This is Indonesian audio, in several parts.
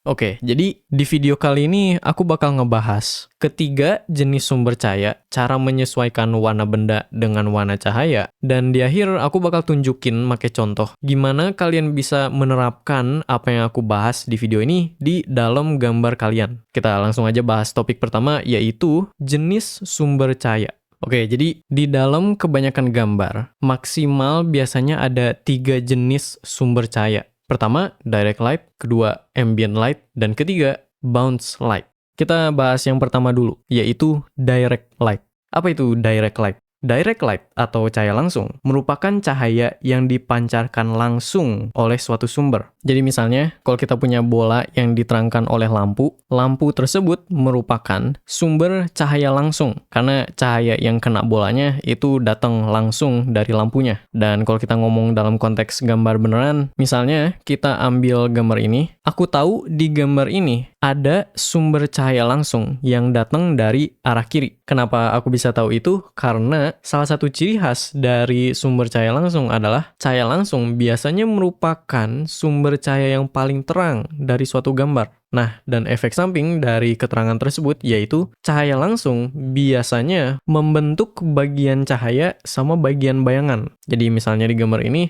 Oke, jadi di video kali ini aku bakal ngebahas ketiga jenis sumber cahaya, cara menyesuaikan warna benda dengan warna cahaya, dan di akhir aku bakal tunjukin pakai contoh gimana kalian bisa menerapkan apa yang aku bahas di video ini di dalam gambar kalian. Kita langsung aja bahas topik pertama, yaitu jenis sumber cahaya. Oke, jadi di dalam kebanyakan gambar, maksimal biasanya ada 3 jenis sumber cahaya. Pertama, direct light, kedua, ambient light, dan ketiga, bounce light. Kita bahas yang pertama dulu, yaitu direct light. Apa itu direct light? Direct light atau cahaya langsung merupakan cahaya yang dipancarkan langsung oleh suatu sumber. Jadi misalnya, kalau kita punya bola yang diterangkan oleh lampu, lampu tersebut merupakan sumber cahaya langsung karena cahaya yang kena bolanya itu datang langsung dari lampunya. Dan kalau kita ngomong dalam konteks gambar beneran, misalnya kita ambil gambar ini, aku tahu di gambar ini ada sumber cahaya langsung yang datang dari arah kiri. Kenapa aku bisa tahu itu? Karena salah satu ciri khas dari sumber cahaya langsung adalah cahaya langsung biasanya merupakan sumber cahaya yang paling terang dari suatu gambar. Nah, dan efek samping dari keterangan tersebut yaitu cahaya langsung biasanya membentuk bagian cahaya sama bagian bayangan. Jadi misalnya di gambar ini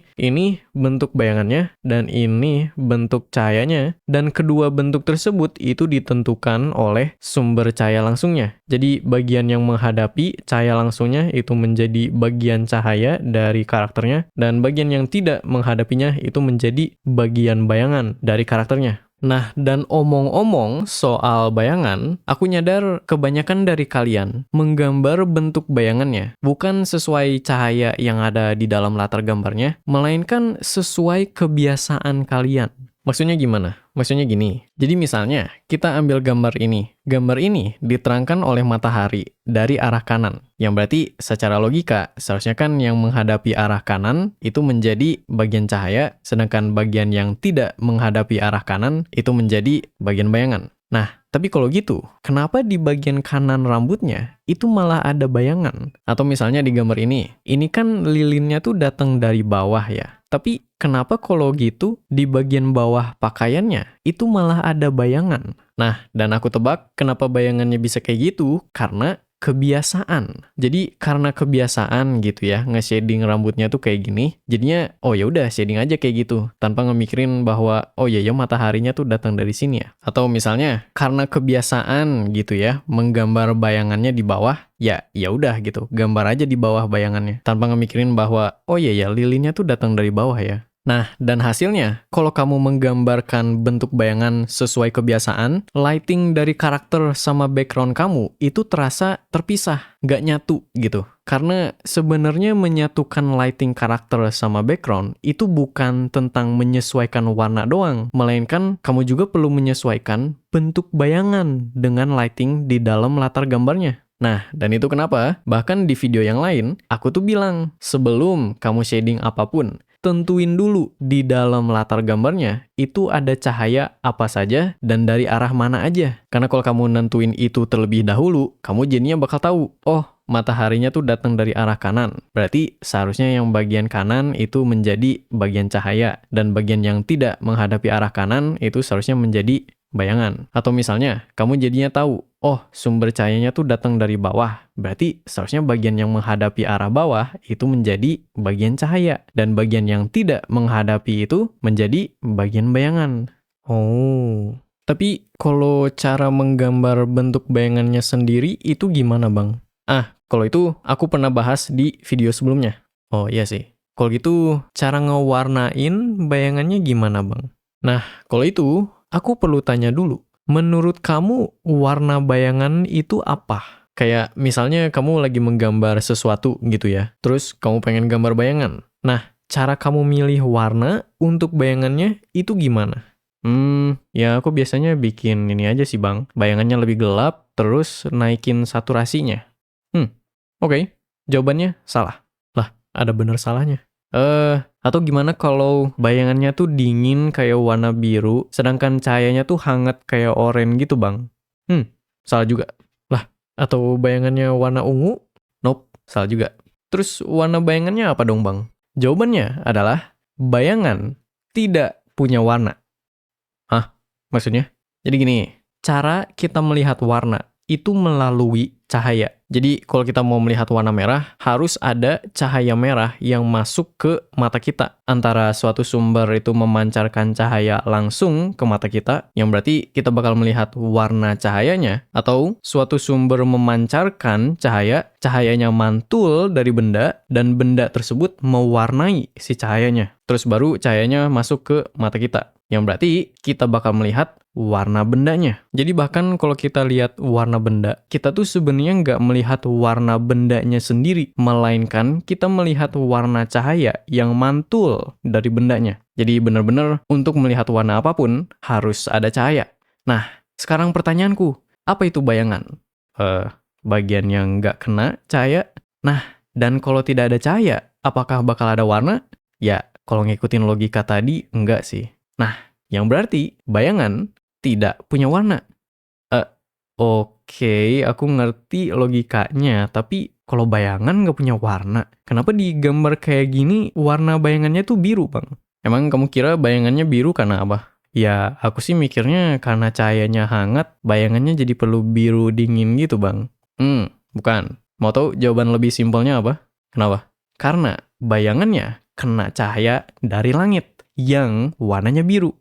bentuk bayangannya dan ini bentuk cahayanya, dan kedua bentuk tersebut itu ditentukan oleh sumber cahaya langsungnya. Jadi bagian yang menghadapi cahaya langsungnya itu menjadi bagian cahaya dari karakternya, dan bagian yang tidak menghadapinya itu menjadi bagian bayangan dari karakternya. Nah, dan omong-omong soal bayangan, aku nyadar kebanyakan dari kalian menggambar bentuk bayangannya bukan sesuai cahaya yang ada di dalam latar gambarnya, melainkan sesuai kebiasaan kalian. Maksudnya gimana? Maksudnya gini, jadi misalnya kita ambil gambar ini. Gambar ini diterangkan oleh matahari dari arah kanan. Yang berarti secara logika, seharusnya kan yang menghadapi arah kanan itu menjadi bagian cahaya, sedangkan bagian yang tidak menghadapi arah kanan itu menjadi bagian bayangan. Nah, tapi kalau gitu, kenapa di bagian kanan rambutnya itu malah ada bayangan? Atau misalnya di gambar ini kan lilinnya tuh datang dari bawah ya. Tapi kenapa kalau gitu di bagian bawah pakaiannya itu malah ada bayangan? Nah, dan aku tebak kenapa bayangannya bisa kayak gitu, karena kebiasaan. Jadi karena kebiasaan gitu ya, nge-shading rambutnya tuh kayak gini, jadinya oh ya udah shading aja kayak gitu, tanpa ngemikirin bahwa oh ya mataharinya tuh datang dari sini ya. Atau misalnya karena kebiasaan gitu ya, menggambar bayangannya di bawah, ya udah gitu, gambar aja di bawah bayangannya, tanpa ngemikirin bahwa oh ya lilinnya tuh datang dari bawah ya. Nah, dan hasilnya, kalau kamu menggambarkan bentuk bayangan sesuai kebiasaan, lighting dari karakter sama background kamu itu terasa terpisah, nggak nyatu gitu. Karena sebenarnya menyatukan lighting karakter sama background itu bukan tentang menyesuaikan warna doang, melainkan kamu juga perlu menyesuaikan bentuk bayangan dengan lighting di dalam latar gambarnya. Nah, dan itu kenapa? Bahkan di video yang lain, aku tuh bilang, sebelum kamu shading apapun, tentuin dulu di dalam latar gambarnya itu ada cahaya apa saja dan dari arah mana aja. Karena kalau kamu nentuin itu terlebih dahulu, kamu jadinya bakal tahu, oh mataharinya tuh datang dari arah kanan. Berarti seharusnya yang bagian kanan itu menjadi bagian cahaya, dan bagian yang tidak menghadapi arah kanan itu seharusnya menjadi bayangan. Atau misalnya, kamu jadinya tahu, oh sumber cahayanya tuh datang dari bawah. Berarti seharusnya bagian yang menghadapi arah bawah itu menjadi bagian cahaya. Dan bagian yang tidak menghadapi itu menjadi bagian bayangan. Oh. Tapi kalau cara menggambar bentuk bayangannya sendiri itu gimana bang? Kalau itu aku pernah bahas di video sebelumnya. Oh iya sih. Kalau gitu cara ngewarnain bayangannya gimana bang? Nah, kalau itu aku perlu tanya dulu. Menurut kamu warna bayangan itu apa? Kayak misalnya kamu lagi menggambar sesuatu gitu ya. Terus kamu pengen gambar bayangan. Nah, cara kamu milih warna untuk bayangannya itu gimana? Ya aku biasanya bikin ini aja sih bang. Bayangannya lebih gelap, terus naikin saturasinya. Oke, jawabannya salah. Lah, ada bener salahnya. Atau gimana kalau bayangannya tuh dingin kayak warna biru, sedangkan cahayanya tuh hangat kayak oranye gitu, Bang? Salah juga. Lah, atau bayangannya warna ungu? Nope, salah juga. Terus warna bayangannya apa dong, Bang? Jawabannya adalah bayangan tidak punya warna. Hah? Maksudnya? Jadi gini, cara kita melihat warna itu melalui cahaya. Jadi kalau kita mau melihat warna merah, harus ada cahaya merah yang masuk ke mata kita. Antara suatu sumber itu memancarkan cahaya langsung ke mata kita, yang berarti kita bakal melihat warna cahayanya, atau suatu sumber memancarkan cahaya, cahayanya mantul dari benda, dan benda tersebut mewarnai si cahayanya. Terus baru cahayanya masuk ke mata kita. Yang berarti kita bakal melihat warna bendanya. Jadi bahkan kalau kita lihat warna benda, kita tuh sebenarnya nggak melihat warna bendanya sendiri, melainkan kita melihat warna cahaya yang mantul dari bendanya. Jadi benar-benar untuk melihat warna apapun harus ada cahaya. Nah, sekarang pertanyaanku, apa itu bayangan? Bagian yang nggak kena cahaya? Nah, dan kalau tidak ada cahaya, apakah bakal ada warna? Ya, kalau ngikutin logika tadi, enggak sih. Nah, yang berarti bayangan tidak punya warna. Oke, aku ngerti logikanya, tapi kalau bayangan nggak punya warna, kenapa di gambar kayak gini warna bayangannya tuh biru, Bang? Emang kamu kira bayangannya biru karena apa? Ya, aku sih mikirnya karena cahayanya hangat, bayangannya jadi perlu biru dingin gitu, Bang. Bukan. Mau tahu jawaban lebih simpelnya apa? Kenapa? Karena bayangannya kena cahaya dari langit yang warnanya biru.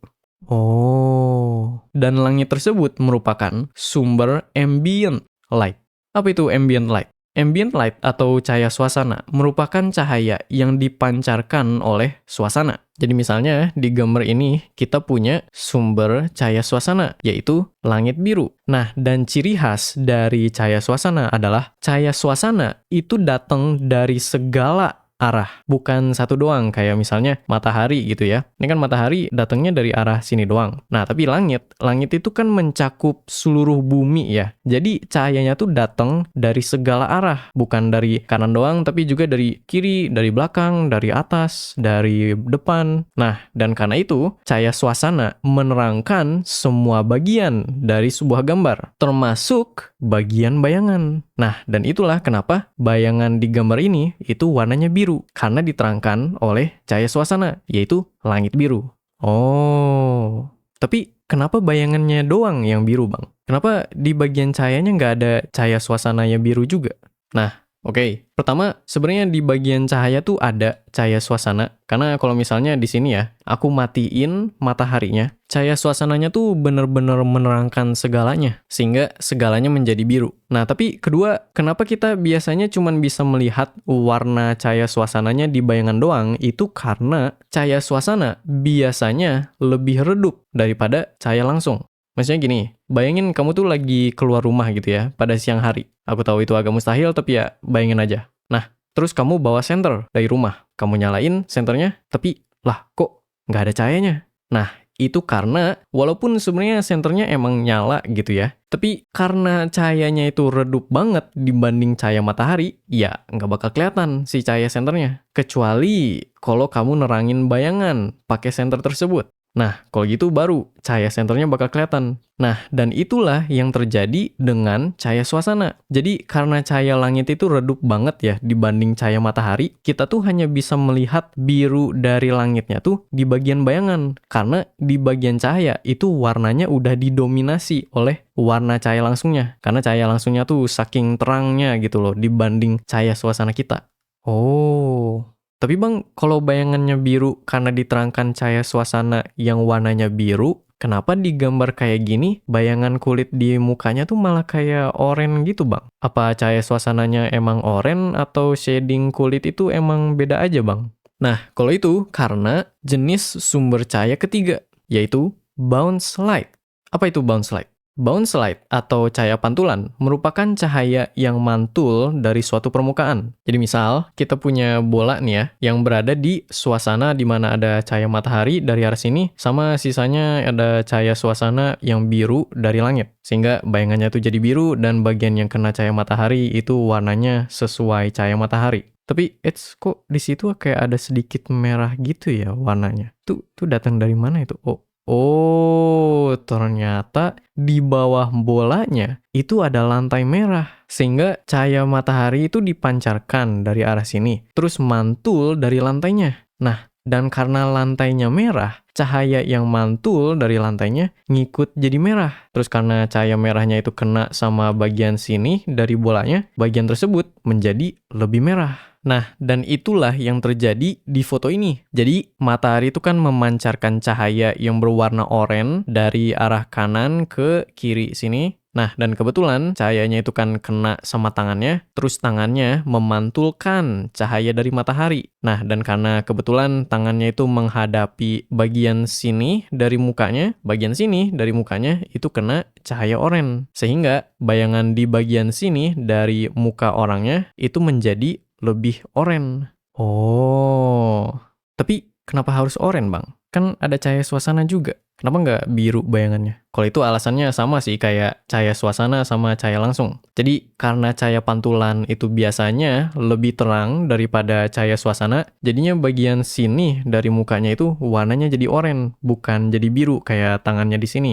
Oh. Dan langit tersebut merupakan sumber ambient light. Apa itu ambient light? Ambient light atau cahaya suasana merupakan cahaya yang dipancarkan oleh suasana. Jadi misalnya di gambar ini kita punya sumber cahaya suasana, yaitu langit biru. Nah, dan ciri khas dari cahaya suasana adalah cahaya suasana itu datang dari segala arah, bukan satu doang, kayak misalnya matahari gitu ya. Ini kan matahari datangnya dari arah sini doang. Nah, tapi langit itu kan mencakup seluruh bumi ya. Jadi cahayanya tuh datang dari segala arah, bukan dari kanan doang, tapi juga dari kiri, dari belakang, dari atas, dari depan. Nah, dan karena itu, cahaya suasana menerangkan semua bagian dari sebuah gambar, termasuk bagian bayangan. Nah, dan itulah kenapa bayangan di gambar ini itu warnanya biru, karena diterangkan oleh cahaya suasana, yaitu langit biru. Oh, tapi kenapa bayangannya doang yang biru, Bang? Kenapa di bagian cahayanya nggak ada cahaya suasana yang biru juga? Nah, oke. Pertama, sebenarnya di bagian cahaya tuh ada cahaya suasana. Karena kalau misalnya di sini ya, aku matiin mataharinya, cahaya suasananya tuh bener-bener menerangkan segalanya, sehingga segalanya menjadi biru. Nah, tapi kedua, kenapa kita biasanya cuma bisa melihat warna cahaya suasananya di bayangan doang? Itu karena cahaya suasana biasanya lebih redup daripada cahaya langsung. Maksudnya gini, bayangin kamu tuh lagi keluar rumah gitu ya, pada siang hari. Aku tahu itu agak mustahil, tapi ya bayangin aja. Nah, terus kamu bawa senter dari rumah. Kamu nyalain senternya, tapi lah kok nggak ada cahayanya? Nah, itu karena walaupun sebenarnya senternya emang nyala gitu ya, tapi karena cahayanya itu redup banget dibanding cahaya matahari, ya nggak bakal kelihatan si cahaya senternya. Kecuali kalau kamu nerangin bayangan pakai senter tersebut. Nah, kalau gitu baru cahaya senternya bakal kelihatan. Nah, dan itulah yang terjadi dengan cahaya suasana. Jadi, karena cahaya langit itu redup banget ya dibanding cahaya matahari, kita tuh hanya bisa melihat biru dari langitnya tuh di bagian bayangan. Karena di bagian cahaya itu warnanya udah didominasi oleh warna cahaya langsungnya. Karena cahaya langsungnya tuh saking terangnya gitu loh dibanding cahaya suasana kita. Oh. Tapi Bang, kalau bayangannya biru karena diterangkan cahaya suasana yang warnanya biru, kenapa di gambar kayak gini bayangan kulit di mukanya tuh malah kayak oranye gitu Bang? Apa cahaya suasananya emang oranye atau shading kulit itu emang beda aja Bang? Nah, kalau itu karena jenis sumber cahaya ketiga, yaitu bounce light. Apa itu bounce light? Bounce light atau cahaya pantulan merupakan cahaya yang mantul dari suatu permukaan. Jadi misal, kita punya bola nih ya, yang berada di suasana di mana ada cahaya matahari dari arah sini, sama sisanya ada cahaya suasana yang biru dari langit. Sehingga bayangannya itu jadi biru dan bagian yang kena cahaya matahari itu warnanya sesuai cahaya matahari. Tapi, kok di situ kayak ada sedikit merah gitu ya warnanya? Tuh datang dari mana itu? Oh, ternyata di bawah bolanya itu ada lantai merah. Sehingga cahaya matahari itu dipancarkan dari arah sini, terus mantul dari lantainya. Nah, Dan karena lantainya merah, cahaya yang mantul dari lantainya ngikut jadi merah. Terus karena cahaya merahnya itu kena sama bagian sini dari bolanya, bagian tersebut menjadi lebih merah. Nah, dan itulah yang terjadi di foto ini. Jadi, matahari itu kan memancarkan cahaya yang berwarna oranye dari arah kanan ke kiri sini. Nah, dan kebetulan cahayanya itu kan kena sama tangannya, terus tangannya memantulkan cahaya dari matahari. Nah, dan karena kebetulan tangannya itu menghadapi bagian sini dari mukanya, bagian sini dari mukanya itu kena cahaya oranye. Sehingga bayangan di bagian sini dari muka orangnya itu menjadi lebih oranye. Oh, tapi kenapa harus oranye, Bang? Kan ada cahaya suasana juga. Kenapa nggak biru bayangannya? Kalau itu alasannya sama sih kayak cahaya suasana sama cahaya langsung. Jadi karena cahaya pantulan itu biasanya lebih terang daripada cahaya suasana, jadinya bagian sini dari mukanya itu warnanya jadi oranye, bukan jadi biru kayak tangannya di sini.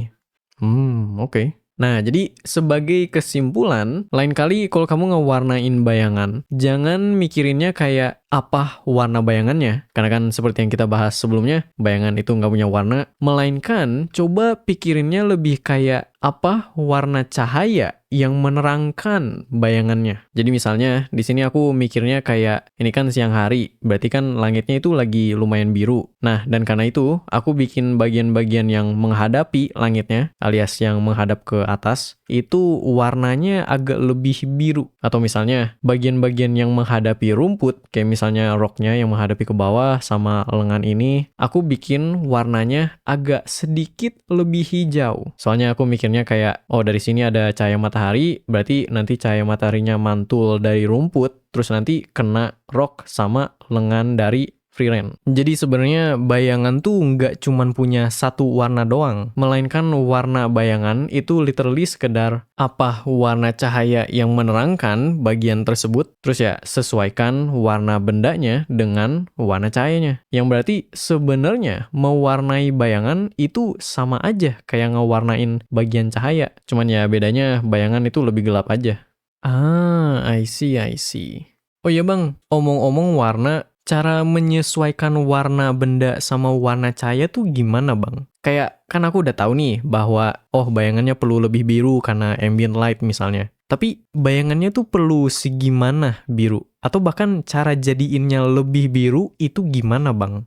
Oke. Nah, jadi sebagai kesimpulan, lain kali kalau kamu ngewarnain bayangan, jangan mikirinnya kayak apa warna bayangannya. Karena kan seperti yang kita bahas sebelumnya, bayangan itu nggak punya warna. Melainkan, coba pikirinnya lebih kayak apa warna cahaya yang menerangkan bayangannya. Jadi misalnya, di sini aku mikirnya kayak, ini kan siang hari, berarti kan langitnya itu lagi lumayan biru. Nah, dan karena itu, aku bikin bagian-bagian yang menghadapi langitnya, alias yang menghadap ke atas, itu warnanya agak lebih biru. Atau misalnya, bagian-bagian yang menghadapi rumput, kayak misalnya roknya yang menghadapi ke bawah sama lengan ini, aku bikin warnanya agak sedikit lebih hijau. Soalnya aku mikirnya kayak, oh dari sini ada cahaya matahari, berarti nanti cahaya mataharinya mantul dari rumput, terus nanti kena rok sama lengan dari Frieren. Jadi sebenarnya bayangan tuh nggak cuman punya satu warna doang, melainkan warna bayangan itu literally sekedar apa warna cahaya yang menerangkan bagian tersebut, terus ya sesuaikan warna bendanya dengan warna cahayanya. Yang berarti sebenarnya mewarnai bayangan itu sama aja kayak ngewarnain bagian cahaya, cuman ya bedanya bayangan itu lebih gelap aja. I see. Oh iya bang, omong-omong warna, cara menyesuaikan warna benda sama warna cahaya tuh gimana bang? Kayak kan aku udah tahu nih bahwa bayangannya perlu lebih biru karena ambient light misalnya. Tapi bayangannya tuh perlu segimana biru? Atau bahkan cara jadiinnya lebih biru itu gimana bang?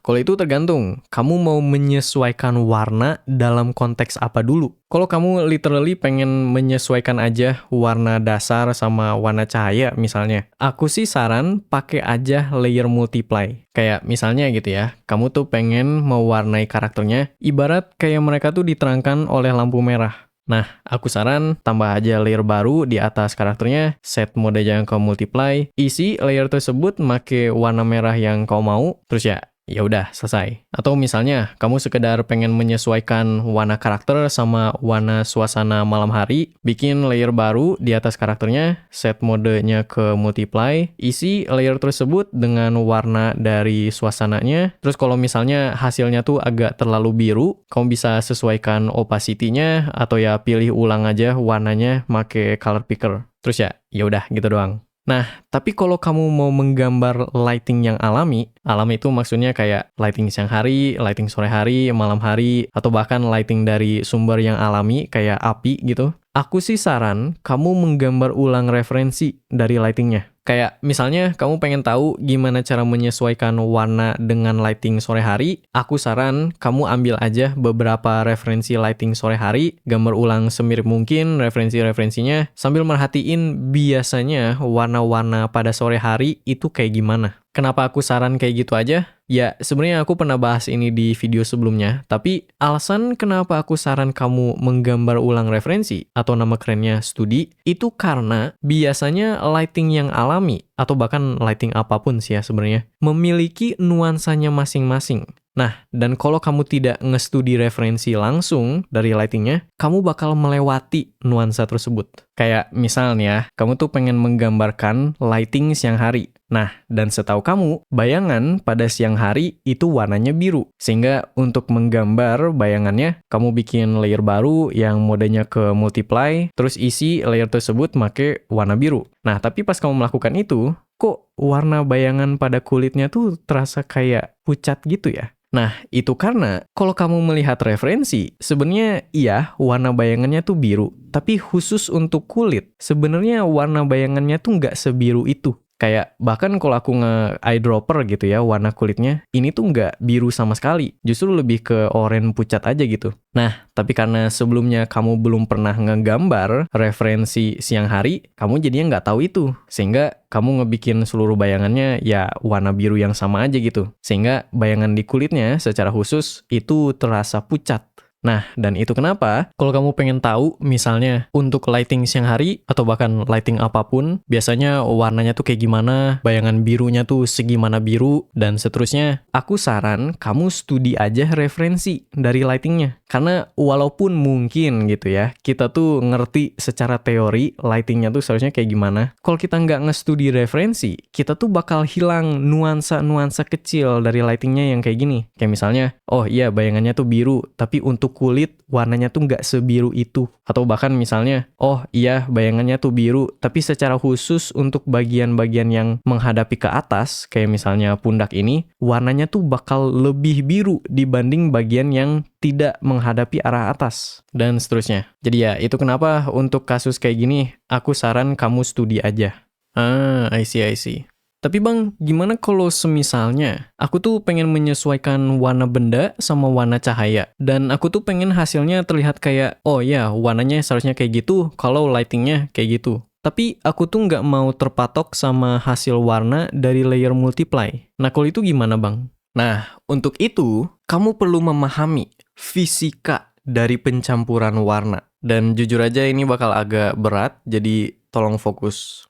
Kalau itu tergantung. Kamu mau menyesuaikan warna dalam konteks apa dulu? Kalau kamu literally pengen menyesuaikan aja warna dasar sama warna cahaya misalnya, aku sih saran pakai aja layer multiply. Kayak misalnya gitu ya, kamu tuh pengen mewarnai karakternya, ibarat kayak mereka tuh diterangkan oleh lampu merah. Nah, aku saran tambah aja layer baru di atas karakternya, set mode yang kau multiply, isi layer tersebut make warna merah yang kau mau, terus ya udah selesai. Atau misalnya kamu sekedar pengen menyesuaikan warna karakter sama warna suasana malam hari, bikin layer baru di atas karakternya, set modenya ke multiply, isi layer tersebut dengan warna dari suasananya. Terus kalau misalnya hasilnya tuh agak terlalu biru, kamu bisa sesuaikan opacity-nya atau ya pilih ulang aja warnanya make color picker. Terus ya udah gitu doang. Nah, tapi kalau kamu mau menggambar lighting yang alami itu maksudnya kayak lighting siang hari, lighting sore hari, malam hari, atau bahkan lighting dari sumber yang alami kayak api gitu. Aku sih saran kamu menggambar ulang referensi dari lightingnya. Kayak misalnya kamu pengen tahu gimana cara menyesuaikan warna dengan lighting sore hari, aku saran kamu ambil aja beberapa referensi lighting sore hari, gambar ulang semirip mungkin referensi-referensinya, sambil merhatiin biasanya warna-warna pada sore hari itu kayak gimana. Kenapa aku saran kayak gitu aja? Ya, sebenarnya aku pernah bahas ini di video sebelumnya, tapi alasan kenapa aku saran kamu menggambar ulang referensi, atau nama kerennya studi, itu karena biasanya lighting yang alami, atau bahkan lighting apapun sih ya sebenarnya, memiliki nuansanya masing-masing. Nah, dan kalau kamu tidak nge-studi referensi langsung dari lightingnya, kamu bakal melewati nuansa tersebut. Kayak misalnya, kamu tuh pengen menggambarkan lighting siang hari. Nah, dan setahu kamu, bayangan pada siang hari itu warnanya biru. Sehingga untuk menggambar bayangannya, kamu bikin layer baru yang modenya ke multiply, terus isi layer tersebut make warna biru. Nah, tapi pas kamu melakukan itu, kok warna bayangan pada kulitnya tuh terasa kayak pucat gitu ya? Nah, itu karena kalau kamu melihat referensi, sebenarnya iya warna bayangannya tuh biru. Tapi khusus untuk kulit, sebenarnya warna bayangannya tuh nggak sebiru itu. Kayak bahkan kalau aku nge-eyedropper gitu ya, warna kulitnya, ini tuh nggak biru sama sekali. Justru lebih ke oranye pucat aja gitu. Nah, tapi karena sebelumnya kamu belum pernah ngegambar referensi siang hari, kamu jadinya nggak tahu itu. Sehingga kamu ngebikin seluruh bayangannya ya warna biru yang sama aja gitu. Sehingga bayangan di kulitnya secara khusus itu terasa pucat. Nah, dan itu kenapa kalau kamu pengen tahu misalnya untuk lighting siang hari atau bahkan lighting apapun, biasanya warnanya tuh kayak gimana, bayangan birunya tuh segimana biru, dan seterusnya, aku saran kamu studi aja referensi dari lightingnya. Karena walaupun mungkin gitu ya, kita tuh ngerti secara teori lightingnya tuh seharusnya kayak gimana, kalau kita nggak nge-studi referensi, kita tuh bakal hilang nuansa-nuansa kecil dari lightingnya yang kayak gini. Kayak misalnya, oh iya bayangannya tuh biru, tapi untuk kulit warnanya tuh nggak sebiru itu. Atau bahkan misalnya, oh iya bayangannya tuh biru, tapi secara khusus untuk bagian-bagian yang menghadapi ke atas, kayak misalnya pundak ini, warnanya tuh bakal lebih biru dibanding bagian yang tidak menghadapi arah atas, dan seterusnya. Jadi ya, itu kenapa untuk kasus kayak gini, aku saran kamu studi aja. I see. Tapi bang, gimana kalau semisalnya aku tuh pengen menyesuaikan warna benda sama warna cahaya, dan aku tuh pengen hasilnya terlihat kayak, oh ya warnanya seharusnya kayak gitu kalau lightingnya kayak gitu. Tapi aku tuh nggak mau terpatok sama hasil warna dari layer multiply. Nah kalau itu gimana bang? Nah, untuk itu, kamu perlu memahami fisika dari pencampuran warna. Dan jujur aja ini bakal agak berat, jadi tolong fokus.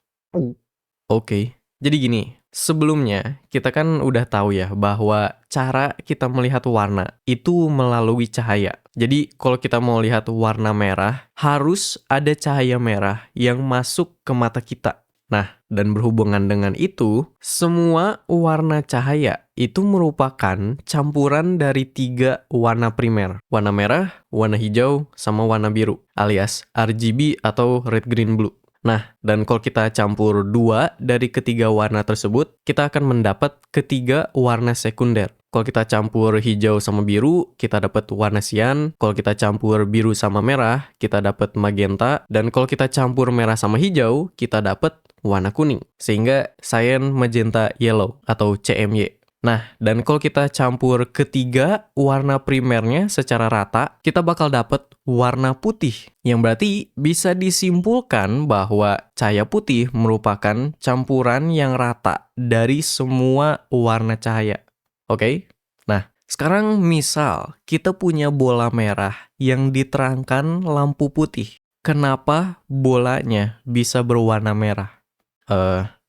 Oke. Jadi gini, sebelumnya kita kan udah tahu ya bahwa cara kita melihat warna itu melalui cahaya. Jadi kalau kita mau lihat warna merah, harus ada cahaya merah yang masuk ke mata kita. Nah, dan berhubungan dengan itu, semua warna cahaya itu merupakan campuran dari 3 warna primer. Warna merah, warna hijau, sama warna biru, alias RGB atau red, green, blue. Nah, dan kalau kita campur 2 dari ketiga warna tersebut, kita akan mendapat ketiga warna sekunder. Kalau kita campur hijau sama biru, kita dapat warna cyan. Kalau kita campur biru sama merah, kita dapat magenta. Dan kalau kita campur merah sama hijau, kita dapat warna kuning. Sehingga cyan, magenta, yellow atau CMY. Nah, dan kalau kita campur ketiga warna primernya secara rata, kita bakal dapat warna putih. Yang berarti bisa disimpulkan bahwa cahaya putih merupakan campuran yang rata dari semua warna cahaya. Oke? Nah, sekarang misal kita punya bola merah yang diterangkan lampu putih. Kenapa bolanya bisa berwarna merah?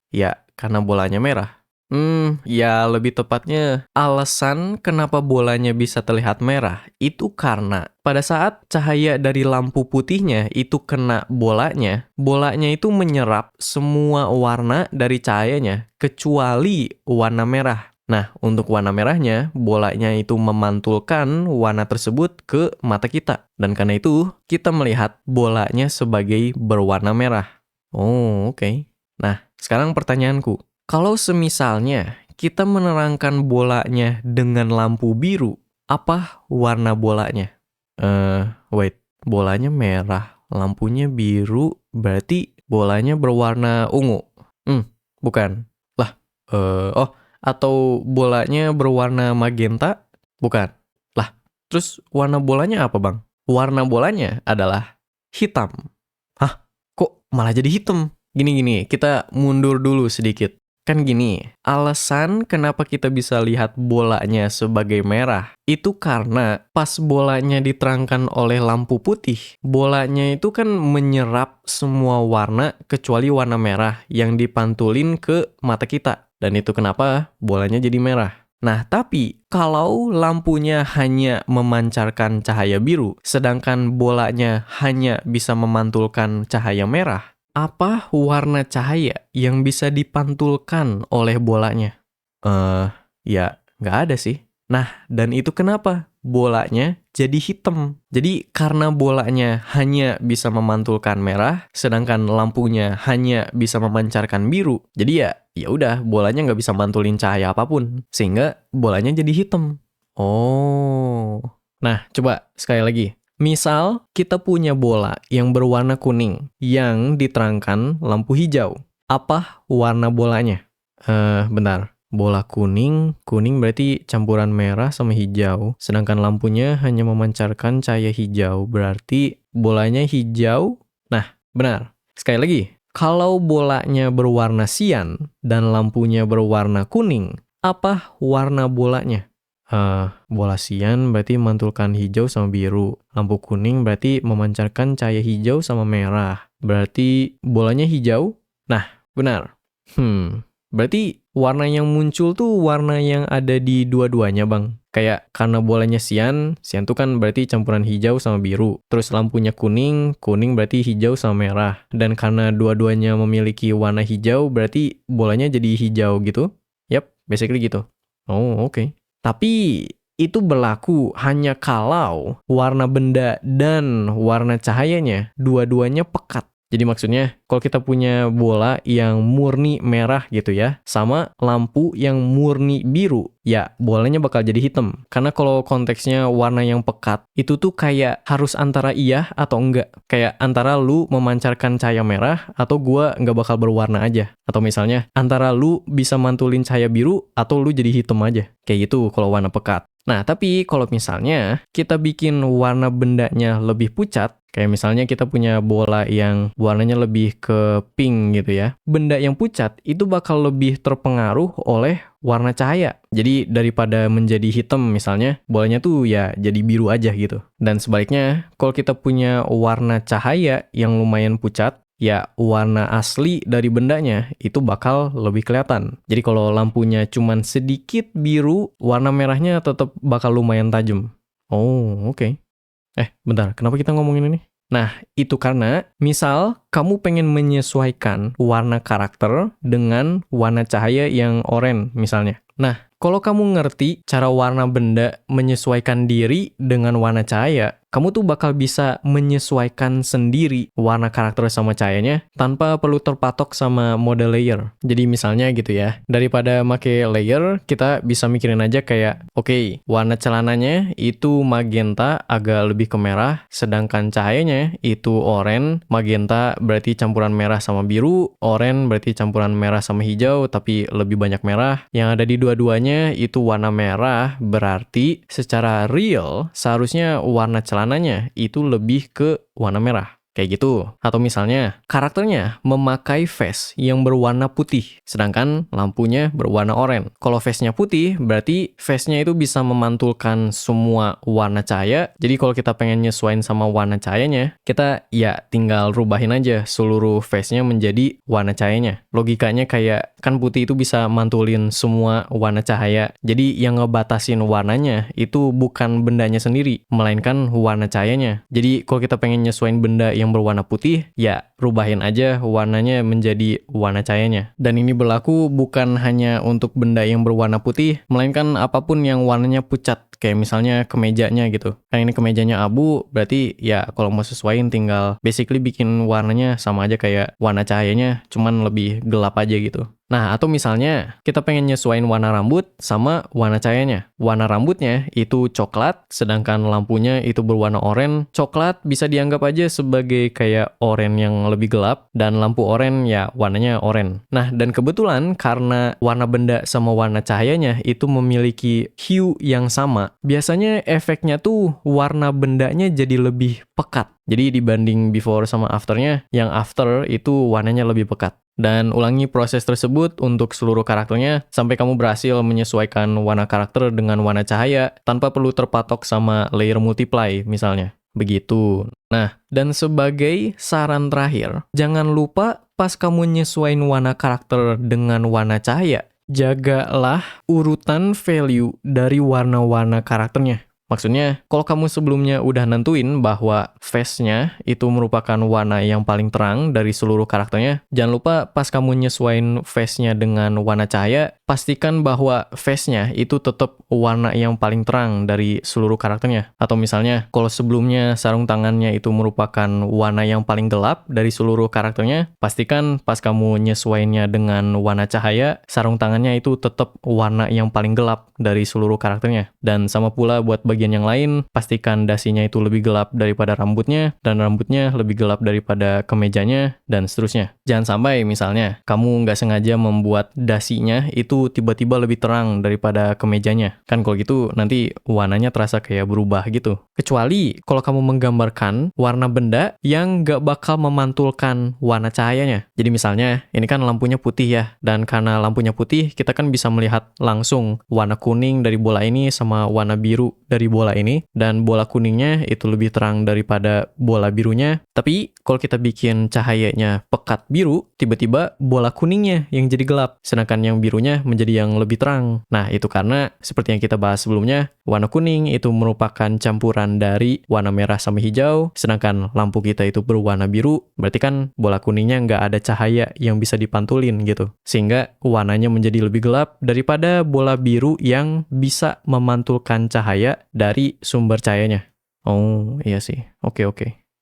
Ya, karena bolanya merah. Ya lebih tepatnya alasan kenapa bolanya bisa terlihat merah itu karena pada saat cahaya dari lampu putihnya itu kena bolanya itu menyerap semua warna dari cahayanya kecuali warna merah. Nah, untuk warna merahnya, bolanya itu memantulkan warna tersebut ke mata kita. Dan karena itu, kita melihat bolanya sebagai berwarna merah. Oh, oke. Nah, sekarang pertanyaanku. Kalau semisalnya kita menerangkan bolanya dengan lampu biru, apa warna bolanya? Bolanya merah, lampunya biru, berarti bolanya berwarna ungu. Bukan. Lah, atau bolanya berwarna magenta? Bukan. Lah, terus warna bolanya apa, Bang? Warna bolanya adalah hitam. Hah? Kok malah jadi hitam? Gini, kita mundur dulu sedikit. Kan gini, alasan kenapa kita bisa lihat bolanya sebagai merah, itu karena pas bolanya diterangkan oleh lampu putih, bolanya itu kan menyerap semua warna kecuali warna merah yang dipantulin ke mata kita. Dan itu kenapa bolanya jadi merah. Nah, tapi kalau lampunya hanya memancarkan cahaya biru, sedangkan bolanya hanya bisa memantulkan cahaya merah, apa warna cahaya yang bisa dipantulkan oleh bolanya? Ya nggak ada sih. Nah, dan itu kenapa bolanya jadi hitam. Jadi karena bolanya hanya bisa memantulkan merah, sedangkan lampunya hanya bisa memancarkan biru. Jadi ya udah bolanya nggak bisa mantulin cahaya apapun, sehingga bolanya jadi hitam. Oh. Nah, coba sekali lagi. Misal kita punya bola yang berwarna kuning yang diterangkan lampu hijau. Apa warna bolanya? Bentar. Bola kuning berarti campuran merah sama hijau. Sedangkan lampunya hanya memancarkan cahaya hijau. Berarti bolanya hijau. Nah, benar. Sekali lagi. Kalau bolanya berwarna sian dan lampunya berwarna kuning, apa warna bolanya? Bola sian berarti memantulkan hijau sama biru. Lampu kuning berarti memancarkan cahaya hijau sama merah. Berarti bolanya hijau? Nah, benar. Berarti warna yang muncul tuh warna yang ada di dua-duanya, Bang. Kayak karena bolanya sian tuh kan berarti campuran hijau sama biru. Terus lampunya kuning berarti hijau sama merah. Dan karena dua-duanya memiliki warna hijau, berarti bolanya jadi hijau gitu. Yap, basically gitu. Oh, oke. Tapi itu berlaku hanya kalau warna benda dan warna cahayanya dua-duanya pekat. Jadi maksudnya kalau kita punya bola yang murni merah gitu ya, sama lampu yang murni biru, ya bolanya bakal jadi hitam. Karena kalau konteksnya warna yang pekat, itu tuh kayak harus antara iya atau enggak. Kayak antara lu memancarkan cahaya merah atau gua nggak bakal berwarna aja. Atau misalnya antara lu bisa mantulin cahaya biru atau lu jadi hitam aja. Kayak gitu kalau warna pekat. Nah, tapi kalau misalnya kita bikin warna bendanya lebih pucat, kayak misalnya kita punya bola yang warnanya lebih ke pink gitu ya. Benda yang pucat itu bakal lebih terpengaruh oleh warna cahaya. Jadi daripada menjadi hitam misalnya, bolanya tuh ya jadi biru aja gitu. Dan sebaliknya, kalau kita punya warna cahaya yang lumayan pucat, ya warna asli dari bendanya itu bakal lebih kelihatan. Jadi kalau lampunya cuman sedikit biru, warna merahnya tetap bakal lumayan tajam. Oh, oke. Bentar, kenapa kita ngomongin ini? Nah, itu karena misal kamu pengen menyesuaikan warna karakter dengan warna cahaya yang oranye misalnya. Nah, kalau kamu ngerti cara warna benda menyesuaikan diri dengan warna cahaya, kamu tuh bakal bisa menyesuaikan sendiri warna karakter sama cahayanya tanpa perlu terpatok sama model layer. Jadi misalnya gitu ya, daripada make layer, kita bisa mikirin aja kayak, oke, warna celananya itu magenta agak lebih ke merah, sedangkan cahayanya itu oranye, magenta berarti campuran merah sama biru, oranye berarti campuran merah sama hijau, tapi lebih banyak merah. Yang ada di dua-duanya itu warna merah, berarti secara real seharusnya warna celananya itu lebih ke warna merah. Kayak gitu. Atau misalnya, karakternya memakai vest yang berwarna putih, sedangkan lampunya berwarna oranye. Kalau vestnya putih, berarti vestnya itu bisa memantulkan semua warna cahaya. Jadi kalau kita pengen nyesuaiin sama warna cahayanya, kita ya tinggal rubahin aja seluruh vestnya menjadi warna cahayanya. Logikanya kayak, kan putih itu bisa mantulin semua warna cahaya. Jadi yang ngebatasin warnanya itu bukan bendanya sendiri, melainkan warna cahayanya. Jadi kalau kita pengen nyesuaiin benda yang berwarna putih, ya rubahin aja warnanya menjadi warna cahayanya. Dan ini berlaku bukan hanya untuk benda yang berwarna putih, melainkan apapun yang warnanya pucat. Kayak misalnya kemejanya gitu. Kan ini kemejanya abu, berarti ya kalau mau sesuaiin tinggal basically bikin warnanya sama aja kayak warna cahayanya, cuman lebih gelap aja gitu. Nah, atau misalnya kita pengen nyesuaiin warna rambut sama warna cahayanya. Warna rambutnya itu coklat, sedangkan lampunya itu berwarna oranye. Coklat bisa dianggap aja sebagai kayak oranye yang lebih gelap, dan lampu oranye ya warnanya oranye. Nah, dan kebetulan karena warna benda sama warna cahayanya itu memiliki hue yang sama, biasanya efeknya tuh warna bendanya jadi lebih pekat. Jadi dibanding before sama afternya, yang after itu warnanya lebih pekat. Dan ulangi proses tersebut untuk seluruh karakternya sampai kamu berhasil menyesuaikan warna karakter dengan warna cahaya tanpa perlu terpatok sama layer multiply misalnya. Begitu. Nah, dan sebagai saran terakhir, jangan lupa pas kamu nyesuaiin warna karakter dengan warna cahaya, jagalah urutan value dari warna-warna karakternya. Maksudnya, kalau kamu sebelumnya udah nentuin bahwa face-nya itu merupakan warna yang paling terang dari seluruh karakternya, jangan lupa pas kamu nyesuaiin face-nya dengan warna cahaya, pastikan bahwa face-nya itu tetap warna yang paling terang dari seluruh karakternya. Atau misalnya, kalau sebelumnya sarung tangannya itu merupakan warna yang paling gelap dari seluruh karakternya, pastikan pas kamu nyesuaiinnya dengan warna cahaya, sarung tangannya itu tetap warna yang paling gelap dari seluruh karakternya. Dan sama pula buat bagian yang lain, pastikan dasinya itu lebih gelap daripada rambutnya, dan rambutnya lebih gelap daripada kemejanya, dan seterusnya. Jangan sampai misalnya, kamu nggak sengaja membuat dasinya itu tiba-tiba lebih terang daripada kemejanya. Kan kalau gitu, nanti warnanya terasa kayak berubah gitu. Kecuali kalau kamu menggambarkan warna benda yang nggak bakal memantulkan warna cahayanya. Jadi misalnya, ini kan lampunya putih ya, dan karena lampunya putih, kita kan bisa melihat langsung warna kuning dari bola ini sama warna biru dari bola ini, dan bola kuningnya itu lebih terang daripada bola birunya. Tapi kalau kita bikin cahayanya pekat biru, tiba-tiba bola kuningnya yang jadi gelap, sedangkan yang birunya menjadi yang lebih terang. Nah, itu karena seperti yang kita bahas sebelumnya, warna kuning itu merupakan campuran dari warna merah sama hijau, sedangkan lampu kita itu berwarna biru, berarti kan bola kuningnya nggak ada cahaya yang bisa dipantulin gitu. Sehingga warnanya menjadi lebih gelap daripada bola biru yang bisa memantulkan cahaya dari sumber cahayanya. Oh, iya sih. Oke.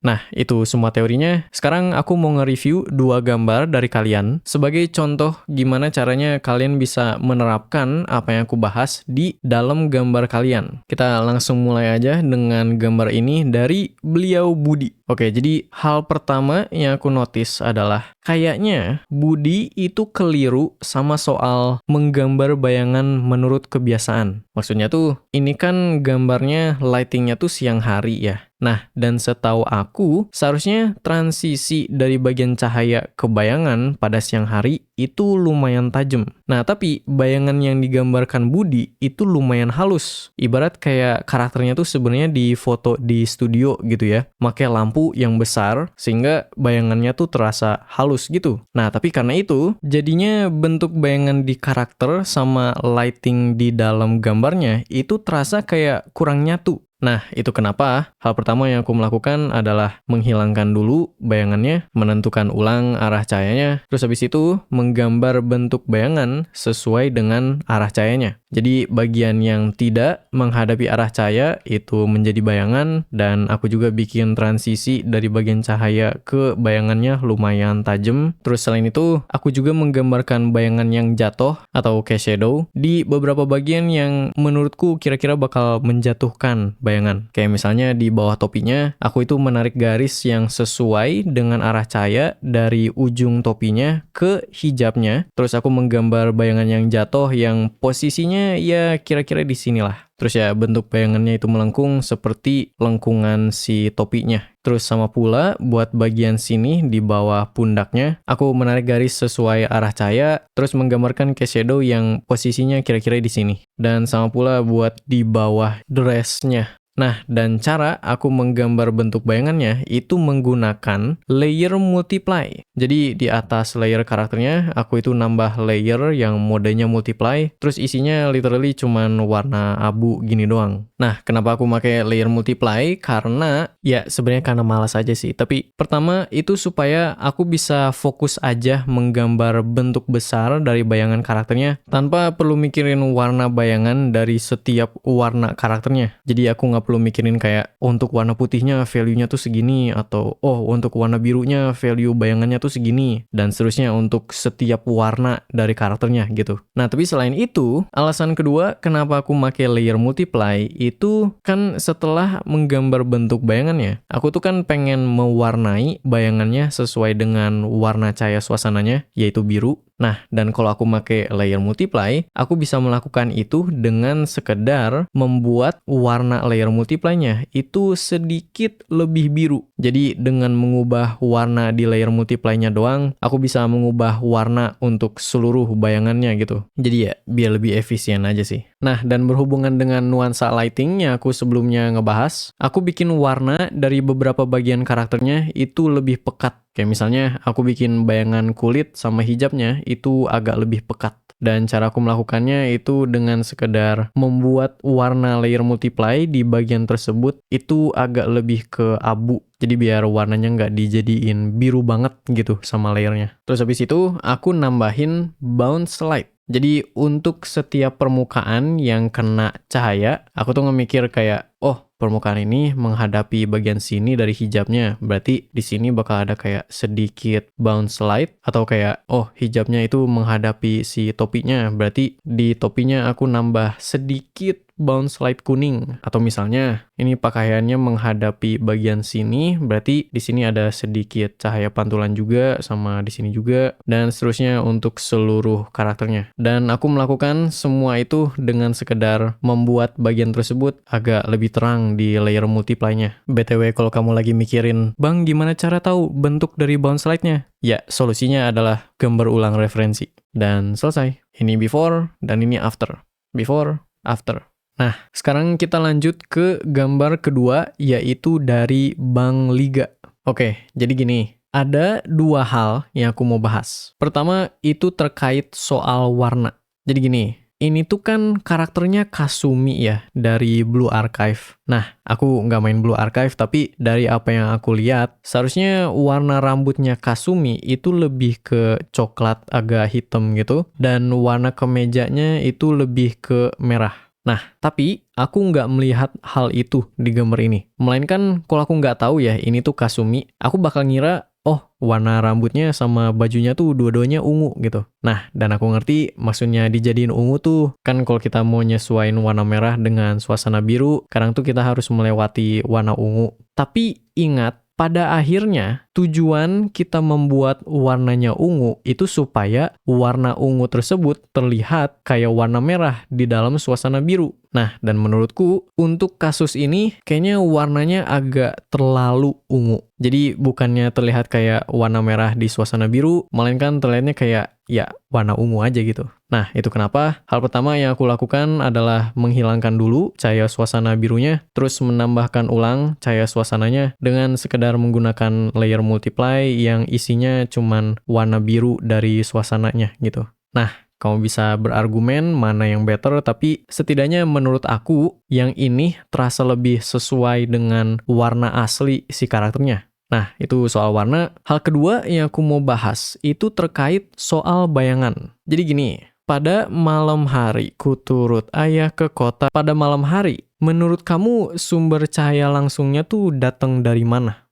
Nah, itu semua teorinya. Sekarang aku mau nge-review 2 gambar dari kalian sebagai contoh gimana caranya kalian bisa menerapkan apa yang aku bahas di dalam gambar kalian. Kita langsung mulai aja dengan gambar ini dari beliau Budi. Oke, jadi hal pertama yang aku notice adalah kayaknya Budi itu keliru sama soal menggambar bayangan menurut kebiasaan. Maksudnya tuh, ini kan gambarnya lightingnya tuh siang hari ya. Nah, dan setahu aku, seharusnya transisi dari bagian cahaya ke bayangan pada siang hari itu lumayan tajam. Nah, tapi bayangan yang digambarkan Budi itu lumayan halus. Ibarat kayak karakternya tuh sebenarnya di foto di studio gitu ya. Pakai lampu yang besar, sehingga bayangannya tuh terasa halus gitu. Nah, tapi karena itu, jadinya bentuk bayangan di karakter sama lighting di dalam gambarnya itu terasa kayak kurang nyatu. Nah, itu kenapa hal pertama yang aku melakukan adalah menghilangkan dulu bayangannya, menentukan ulang arah cahayanya, terus habis itu menggambar bentuk bayangan sesuai dengan arah cahayanya. Jadi bagian yang tidak menghadapi arah cahaya itu menjadi bayangan, dan aku juga bikin transisi dari bagian cahaya ke bayangannya lumayan tajam. Terus selain itu, aku juga menggambarkan bayangan yang jatuh atau kayak shadow di beberapa bagian yang menurutku kira-kira bakal menjatuhkan bayangan. Kayak misalnya di bawah topinya, aku itu menarik garis yang sesuai dengan arah cahaya dari ujung topinya ke hijabnya. Terus aku menggambar bayangan yang jatuh yang posisinya ya kira-kira di sinilah. Terus ya bentuk bayangannya itu melengkung seperti lengkungan si topinya. Terus sama pula buat bagian sini di bawah pundaknya, aku menarik garis sesuai arah cahaya, terus menggambarkan case shadow yang posisinya kira-kira di sini. Dan sama pula buat di bawah dressnya. Nah, dan cara aku menggambar bentuk bayangannya itu menggunakan layer multiply. Jadi di atas layer karakternya, aku itu nambah layer yang modenya multiply, terus isinya literally cuman warna abu gini doang. Nah, kenapa aku pakai layer multiply? Karena, ya sebenarnya karena malas aja sih. Tapi pertama itu supaya aku bisa fokus aja menggambar bentuk besar dari bayangan karakternya, tanpa perlu mikirin warna bayangan dari setiap warna karakternya. Jadi aku nggak perlu mikirin kayak untuk warna putihnya value-nya tuh segini, atau untuk warna birunya value bayangannya tuh segini, dan seterusnya untuk setiap warna dari karakternya gitu. Nah, tapi selain itu, alasan kedua kenapa aku pakai layer multiply itu kan setelah menggambar bentuk bayangannya, aku tuh kan pengen mewarnai bayangannya sesuai dengan warna cahaya suasananya, yaitu biru. Nah, dan kalau aku pakai layer multiply, aku bisa melakukan itu dengan sekedar membuat warna layer multiply-nya itu sedikit lebih biru. Jadi dengan mengubah warna di layer multiply-nya doang, aku bisa mengubah warna untuk seluruh bayangannya gitu. Jadi ya, biar lebih efisien aja sih. Nah, dan berhubungan dengan nuansa lighting yang aku sebelumnya ngebahas, aku bikin warna dari beberapa bagian karakternya itu lebih pekat. Kayak misalnya aku bikin bayangan kulit sama hijabnya itu agak lebih pekat. Dan cara aku melakukannya itu dengan sekedar membuat warna layer multiply di bagian tersebut itu agak lebih ke abu. Jadi biar warnanya nggak dijadiin biru banget gitu sama layernya. Terus habis itu aku nambahin bounce light. Jadi untuk setiap permukaan yang kena cahaya, aku tuh ngemikir kayak, oh permukaan ini menghadapi bagian sini dari hijabnya. Berarti di sini bakal ada kayak sedikit bounce light. Atau kayak, oh hijabnya itu menghadapi si topinya. Berarti di topinya aku nambah sedikit bounce light kuning. Atau misalnya ini pakaiannya menghadapi bagian sini, berarti di sini ada sedikit cahaya pantulan juga sama di sini juga, dan seterusnya untuk seluruh karakternya. Dan aku melakukan semua itu dengan sekedar membuat bagian tersebut agak lebih terang di layer multiply-nya. BTW kalau kamu lagi mikirin, "Bang, gimana cara tahu bentuk dari bounce light-nya?" Ya, solusinya adalah gambar ulang referensi. Dan selesai. Ini before dan ini after. Before, after. Nah, sekarang kita lanjut ke gambar kedua, yaitu dari Bank Liga. Oke, jadi gini, ada dua hal yang aku mau bahas. Pertama, itu terkait soal warna. Jadi gini, ini tuh kan karakternya Kasumi ya, dari Blue Archive. Nah, aku nggak main Blue Archive, tapi dari apa yang aku lihat, seharusnya warna rambutnya Kasumi itu lebih ke coklat agak hitam gitu, dan warna kemejanya itu lebih ke merah. Nah, tapi aku nggak melihat hal itu di gambar ini. Melainkan kalau aku nggak tahu ya ini tuh Kasumi, aku bakal ngira, oh warna rambutnya sama bajunya tuh dua-duanya ungu gitu. Nah, dan aku ngerti maksudnya dijadiin ungu tuh, kan kalau kita mau nyesuaiin warna merah dengan suasana biru, kadang tuh kita harus melewati warna ungu. Tapi ingat, pada akhirnya, tujuan kita membuat warnanya ungu itu supaya warna ungu tersebut terlihat kayak warna merah di dalam suasana biru. Nah, dan menurutku untuk kasus ini kayaknya warnanya agak terlalu ungu. Jadi bukannya terlihat kayak warna merah di suasana biru, melainkan terlihatnya kayak ya warna ungu aja gitu. Nah, itu kenapa hal pertama yang aku lakukan adalah menghilangkan dulu cahaya suasana birunya, terus menambahkan ulang cahaya suasananya dengan sekedar menggunakan layer multiply yang isinya cuman warna biru dari suasananya gitu. Nah, kamu bisa berargumen mana yang better, tapi setidaknya menurut aku yang ini terasa lebih sesuai dengan warna asli si karakternya. Nah, itu soal warna. Hal kedua yang aku mau bahas itu terkait soal bayangan. Jadi gini, pada malam hari ku turut ayah ke kota. Pada malam hari, menurut kamu sumber cahaya langsungnya tuh datang dari mana?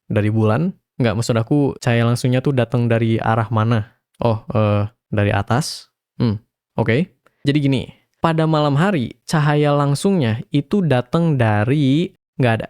Dari bulan? Nggak, maksud aku cahaya langsungnya tuh datang dari arah mana? Oh, dari atas? Oke. Jadi gini, pada malam hari, cahaya langsungnya itu datang dari nggak ada.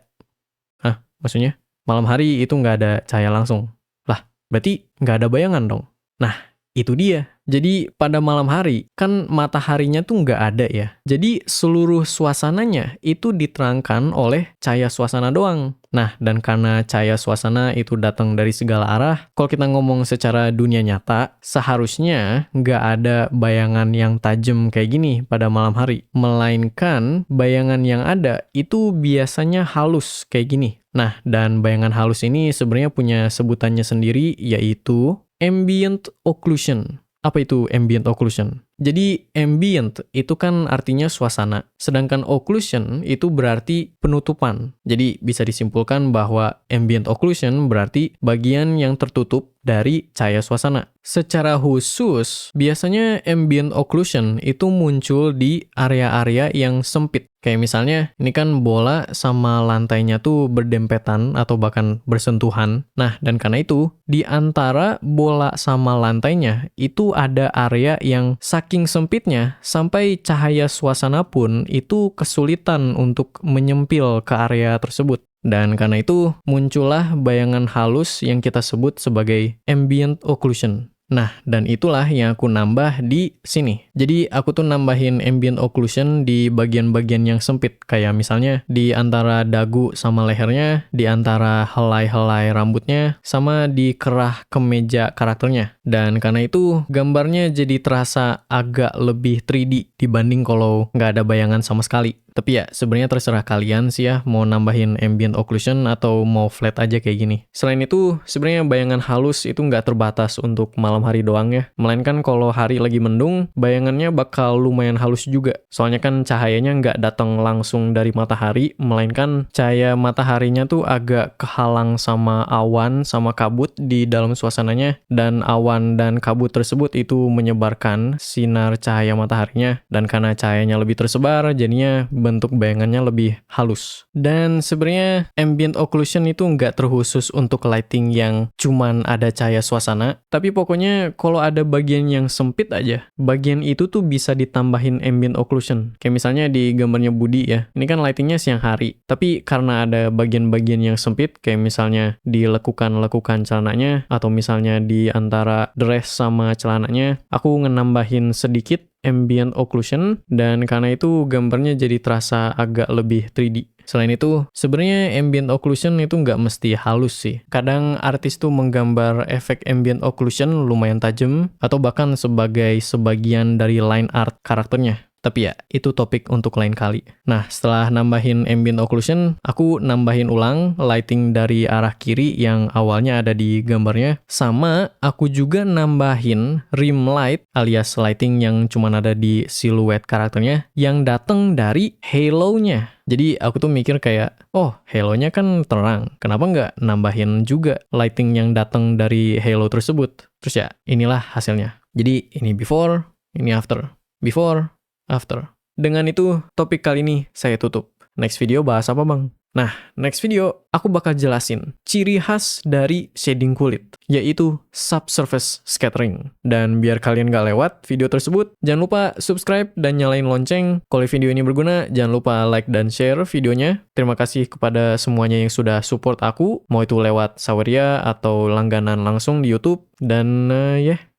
Hah? Maksudnya? Malam hari itu nggak ada cahaya langsung. Lah, berarti nggak ada bayangan dong. Nah, itu dia. Jadi pada malam hari, kan mataharinya tuh nggak ada ya. Jadi seluruh suasananya itu diterangkan oleh cahaya suasana doang. Nah, dan karena cahaya suasana itu datang dari segala arah, kalau kita ngomong secara dunia nyata, seharusnya nggak ada bayangan yang tajam kayak gini pada malam hari. Melainkan bayangan yang ada itu biasanya halus kayak gini. Nah, dan bayangan halus ini sebenarnya punya sebutannya sendiri, yaitu ambient occlusion. Apa itu ambient occlusion? Jadi ambient itu kan artinya suasana, sedangkan occlusion itu berarti penutupan. Jadi bisa disimpulkan bahwa ambient occlusion berarti bagian yang tertutup dari cahaya suasana. Secara khusus, biasanya ambient occlusion itu muncul di area-area yang sempit. Kayak misalnya, ini kan bola sama lantainya tuh berdempetan atau bahkan bersentuhan. Nah, dan karena itu, di antara bola sama lantainya, itu ada area yang saking sempitnya, sampai cahaya suasana pun itu kesulitan untuk menyempil ke area tersebut. Dan karena itu, muncullah bayangan halus yang kita sebut sebagai ambient occlusion. Nah, dan itulah yang aku nambah di sini. Jadi, aku tuh nambahin ambient occlusion di bagian-bagian yang sempit. Kayak misalnya di antara dagu sama lehernya, di antara helai-helai rambutnya, sama di kerah kemeja karakternya. Dan karena itu, gambarnya jadi terasa agak lebih 3D dibanding kalau nggak ada bayangan sama sekali. Tapi ya, sebenarnya terserah kalian sih ya, mau nambahin ambient occlusion atau mau flat aja kayak gini. Selain itu, sebenarnya bayangan halus itu nggak terbatas untuk malam hari doang ya. Melainkan kalau hari lagi mendung, bayangannya bakal lumayan halus juga. Soalnya kan cahayanya nggak datang langsung dari matahari, melainkan cahaya mataharinya tuh agak kehalang sama awan, sama kabut di dalam suasananya. Dan awan dan kabut tersebut itu menyebarkan sinar cahaya mataharinya. Dan karena cahayanya lebih tersebar, jadinya bentuk bayangannya lebih halus. Dan sebenarnya ambient occlusion itu nggak terkhusus untuk lighting yang cuman ada cahaya suasana, tapi pokoknya kalau ada bagian yang sempit aja, bagian itu tuh bisa ditambahin ambient occlusion. Kayak misalnya di gambarnya Budi ya, ini kan lightingnya siang hari, tapi karena ada bagian-bagian yang sempit, kayak misalnya di lekukan-lekukan celananya, atau misalnya di antara dress sama celananya, aku ngenambahin sedikit ambient occlusion, dan karena itu gambarnya jadi terasa agak lebih 3D. Selain itu, sebenarnya ambient occlusion itu nggak mesti halus sih. Kadang artis tuh menggambar efek ambient occlusion lumayan tajam, atau bahkan sebagai sebagian dari line art karakternya. Tapi ya, itu topik untuk lain kali. Nah, setelah nambahin ambient occlusion, aku nambahin ulang lighting dari arah kiri yang awalnya ada di gambarnya. Sama, aku juga nambahin rim light alias lighting yang cuma ada di siluet karakternya yang datang dari halo-nya. Jadi aku tuh mikir kayak, oh halo-nya kan terang, kenapa nggak nambahin juga lighting yang datang dari halo tersebut? Terus ya, inilah hasilnya. Jadi ini before, ini after. Before, after. Dengan itu, topik kali ini saya tutup. Next video bahas apa bang? Nah, next video aku bakal jelasin ciri khas dari shading kulit, yaitu subsurface scattering. Dan biar kalian gak lewat video tersebut, jangan lupa subscribe dan nyalain lonceng. Kalau video ini berguna, jangan lupa like dan share videonya. Terima kasih kepada semuanya yang sudah support aku, mau itu lewat Saweria atau langganan langsung di YouTube. Dan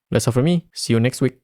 that's all for me. See you next week.